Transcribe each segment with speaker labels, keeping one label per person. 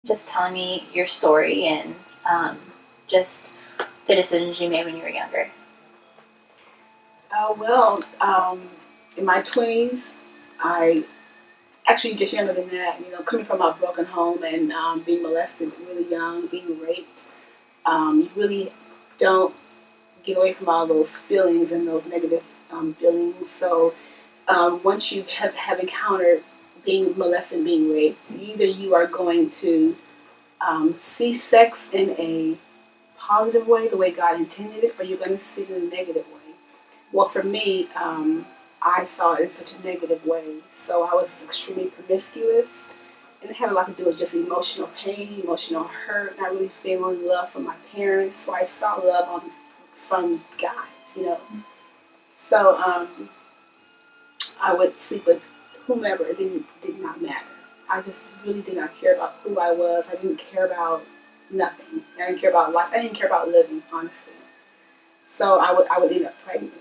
Speaker 1: just telling me your story and just the decisions you made when you were younger.
Speaker 2: Well, in my 20s, I actually just younger than that, coming from a broken home and being molested really young, being raped, you really don't get away from all those feelings and those negative feelings. So once you have encountered being molested and being raped, either you are going to see sex in a positive way, the way God intended it, or you're going to see it in a negative way. Well, for me, I saw it in such a negative way. So I was extremely promiscuous, and it had a lot to do with just emotional pain, emotional hurt, not really feeling love from my parents. So I saw love from guys. So I would sleep with whomever. It did not matter. I just really did not care about who I was. I didn't care about nothing. I didn't care about life. I didn't care about living, honestly. So I would end up pregnant,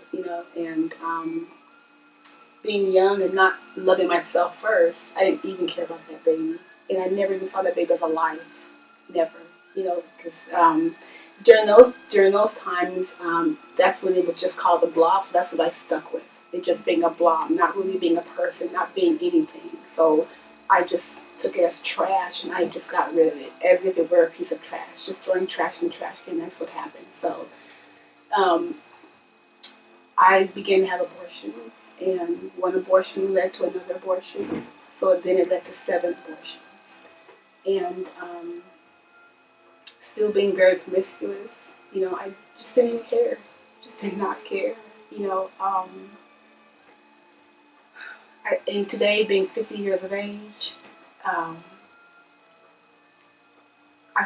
Speaker 2: and being young and not loving myself first, I didn't even care about that baby, and I never even saw that baby as a life, never, because during those times, that's when it was just called a blob. So that's what I stuck with. It just being a blob, not really being a person, not being anything. So I just took it as trash, and I just got rid of it as if it were a piece of trash, just throwing trash in the trash can. That's what happened. So I began to have abortions, and one abortion led to another abortion. So then it led to 7 abortions, and still being very promiscuous. I just didn't even care. Just did not care. And today, being 50 years of age, I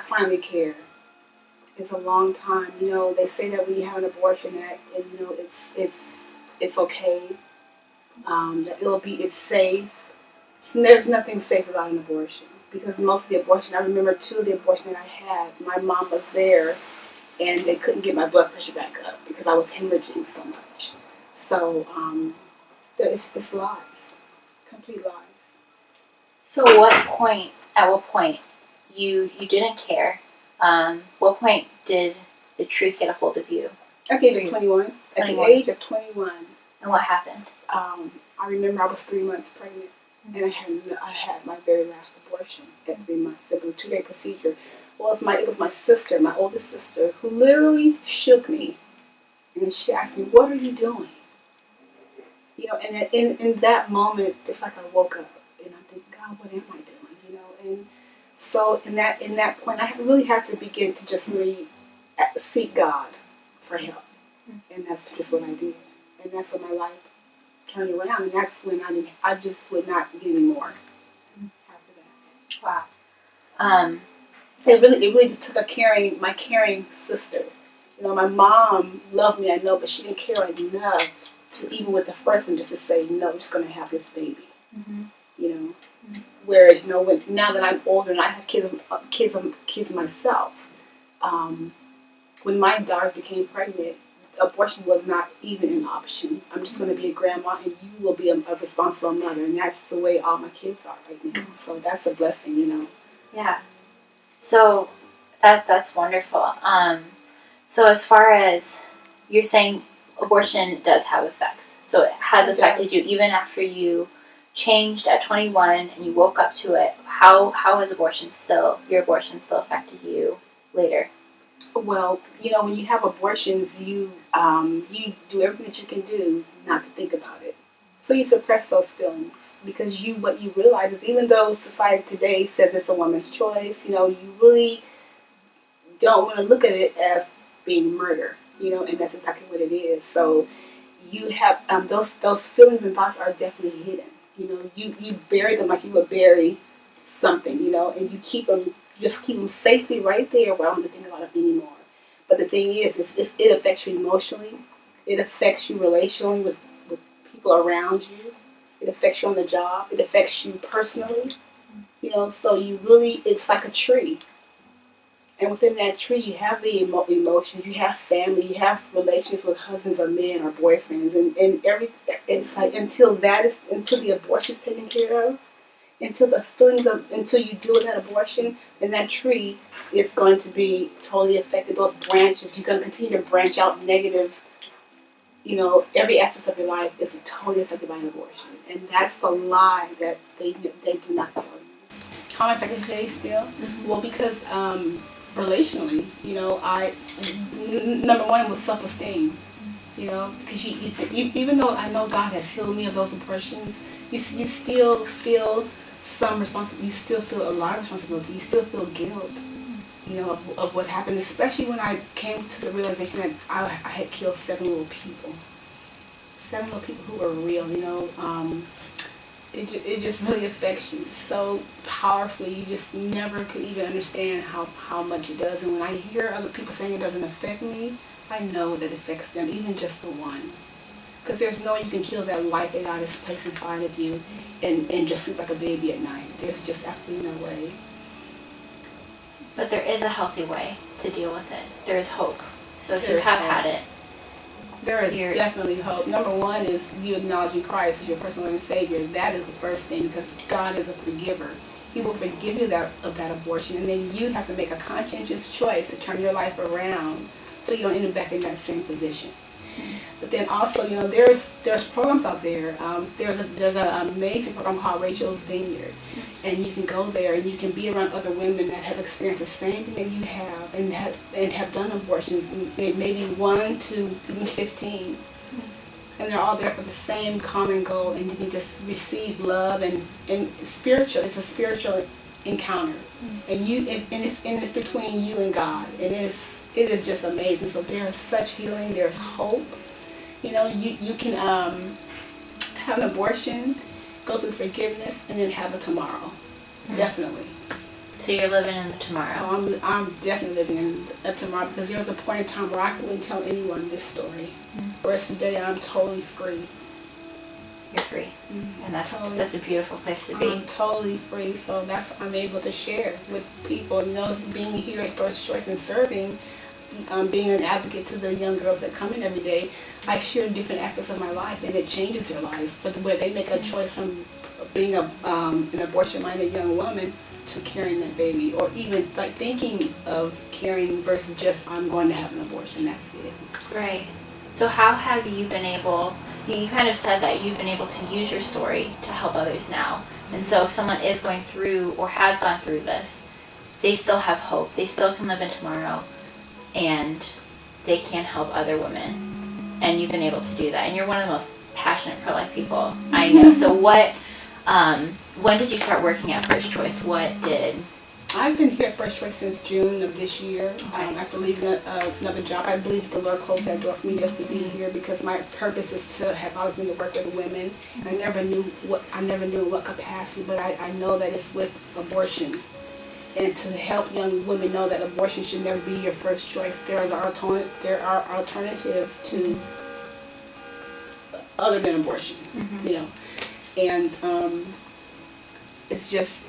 Speaker 2: finally care. It's a long time. They say that when you have an abortion, that it's okay. That it's safe. There's nothing safe about an abortion, because most of the abortion, I remember 2 of the abortion that I had. My mom was there, and they couldn't get my blood pressure back up because I was hemorrhaging so much. So it's lies, complete lies.
Speaker 1: So at what point you didn't care? What point did the truth get a hold of you?
Speaker 2: At the age of 21. At the age of 21.
Speaker 1: And what happened?
Speaker 2: I remember I was 3 months pregnant, and I had my very last abortion at 3 months. It was a 2-day procedure. Well, it was my sister, my oldest sister, who literally shook me, and she asked me, "What are you doing?" And in that moment, it's like I woke up, and I'm thinking, "God, what am I doing?" And so in that point, I really had to begin to just really seek God for help, and that's just what I did, and that's when my life turned around, and that's when I just would not get any more after that.
Speaker 1: Wow.
Speaker 2: It really just took my caring sister. My mom loved me, I know, but she didn't care enough to, even with the first one, just to say, "No, we're just going to have this baby."
Speaker 1: Mm-hmm.
Speaker 2: Whereas now that I'm older and I have kids myself, when my daughters became pregnant, abortion was not even an option. I'm just going to be a grandma, and you will be a responsible mother, and that's the way all my kids are right now. So that's a blessing.
Speaker 1: Yeah. So that's wonderful. So as far as you're saying, abortion does have effects. So it has affected you even after you changed at 21 and you woke up to it. How has your abortion still affected you later?
Speaker 2: Well, when you have abortions, you do everything that you can do not to think about it. So you suppress those feelings, because what you realize is, even though society today says it's a woman's choice, you really don't want to look at it as being murder, and that's exactly what it is. So you have those feelings and thoughts are definitely hidden. You bury them like you would bury something, and you keep them safely right there where I don't have to think about it anymore. But the thing is it affects you emotionally. It affects you relationally with people around you. It affects you on the job. It affects you personally. So it's like a tree. And within that tree, you have the emotions, you have family, you have relations with husbands or men or boyfriends, and it's like until the abortion is taken care of, until until you deal with that abortion, then that tree is going to be totally affected. Those branches, you're going to continue to branch out negative. Every aspect of your life is totally affected by an abortion, and that's the lie that they do not tell you. How am I affected today still? Mm-hmm. Well, because relationally, number one was self-esteem. Because even though I know God has healed me of those abortions, you still feel you still feel a lot of responsibility. You still feel guilt, of what happened, especially when I came to the realization that I had killed 7 little people. 7 little people who were real, it just really affects you so powerfully. You just never could even understand how much it does. And when I hear other people saying it doesn't affect me, I know that it affects them, even just the one. Because there's no way you can kill that life that God has placed inside of you and just sleep like a baby at night. There's just absolutely no way.
Speaker 1: But there is a healthy way to deal with it. There is hope. So if you have had it,
Speaker 2: there is definitely hope. Number one is you acknowledging Christ as your personal and Savior. That is the first thing, because God is a forgiver. He will forgive you of that abortion, and then you have to make a conscientious choice to turn your life around so you don't end up back in that same position. But then also, there's programs out there. There's an amazing program called Rachel's Vineyard, and you can go there and you can be around other women that have experienced the same thing that you have and have done abortions, maybe 1 to even 15, and they're all there for the same common goal, and you can just receive love and spiritual. It's a spiritual encounter, and it's between you and God. It is just amazing. So there is such healing. There's hope. You can have an abortion, go through forgiveness, and then have a tomorrow. Definitely.
Speaker 1: So you're living in the tomorrow.
Speaker 2: Oh, I'm definitely living in a tomorrow, because there was a point in time where I couldn't tell anyone this story. Whereas today I'm totally free.
Speaker 1: You're free, and that's a beautiful place to be.
Speaker 2: I'm totally free, so I'm able to share with people. Being here at First Choice and serving, being an advocate to the young girls that come in every day, I share different aspects of my life, and it changes their lives. But where they make a choice from being an abortion-minded young woman to carrying that baby, or even like thinking of carrying versus just I'm going to have an abortion. That's it.
Speaker 1: Right. So how have you been able? You kind of said that you've been able to use your story to help others now. And so if someone is going through or has gone through this, they still have hope. They still can live in tomorrow, and they can help other women. And you've been able to do that. And you're one of the most passionate pro-life people I know. So when did you start working at First Choice?
Speaker 2: I've been here at First Choice since June of this year. After leaving another job, I believe the Lord closed that door for me just to be here, because my purpose has always been to work with women. And I never knew what capacity, but I know that it's with abortion, and to help young women know that abortion should never be your first choice. There are alternatives to other than abortion, and it's just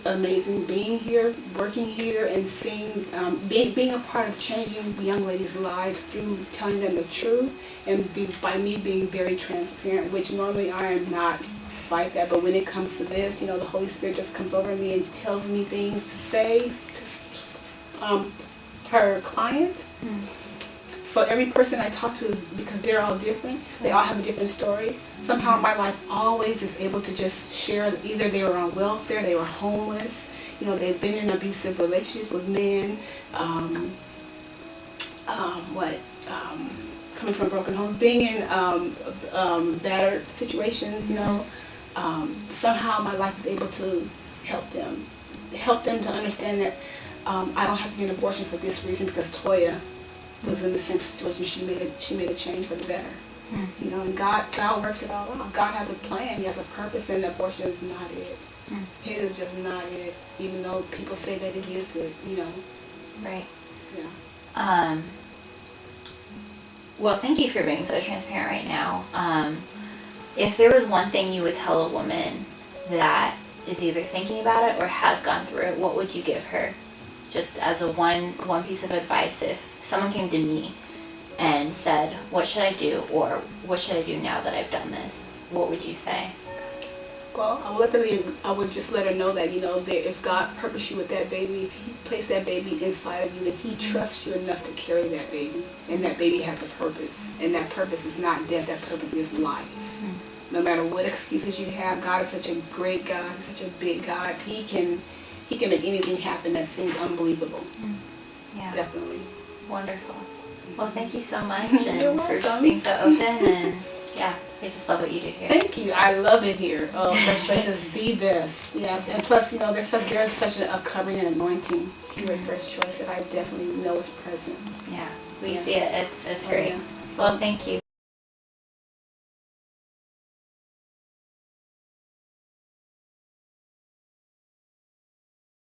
Speaker 2: amazing being here, working here, and seeing, being a part of changing young ladies' lives through telling them the truth, and by me being very transparent, which normally I am not like that. But when it comes to this, the Holy Spirit just comes over me and tells me things to say per client. So every person I talk to is, because they're all different, they all have a different story. Somehow my life always is able to just share, either they were on welfare, they were homeless, they've been in abusive relationships with men, coming from broken homes, being in battered situations, somehow my life is able to help them to understand that I don't have to get an abortion for this reason, because Toya was in the same situation. She made a change for the better. And God works it all out. God has a plan. He has a purpose, and abortion is not it. It is just not it, even though people say that it is it.
Speaker 1: Right.
Speaker 2: Yeah.
Speaker 1: Well, thank you for being so transparent right now. If there was one thing you would tell a woman that is either thinking about it or has gone through it, what would you give her? Just as a one piece of advice, if someone came to me and said, what should I do, or what should I do now that I've done this, what would you say?
Speaker 2: Well, I would just let her know that, you know, that if God purposed you with that baby, if He placed that baby inside of you, then He trusts you enough to carry that baby. And that baby has a purpose. And that purpose is not death, that purpose is life. No matter what excuses you have, God is such a great God, He's such a big God. He can make anything happen that seems unbelievable.
Speaker 1: Yeah.
Speaker 2: Definitely.
Speaker 1: Wonderful. Well, thank you so much
Speaker 2: You're
Speaker 1: and for just
Speaker 2: welcome.
Speaker 1: being so open, and yeah, I just love what you do here.
Speaker 2: Thank you. I love it here. Oh, First Choice is the best. Yes, and plus, you know, there's such a covering and anointing here at First Choice that I definitely know is present.
Speaker 1: Yeah, we
Speaker 2: Yeah.
Speaker 1: see it. It's great.
Speaker 2: Yeah.
Speaker 1: Well, thank you.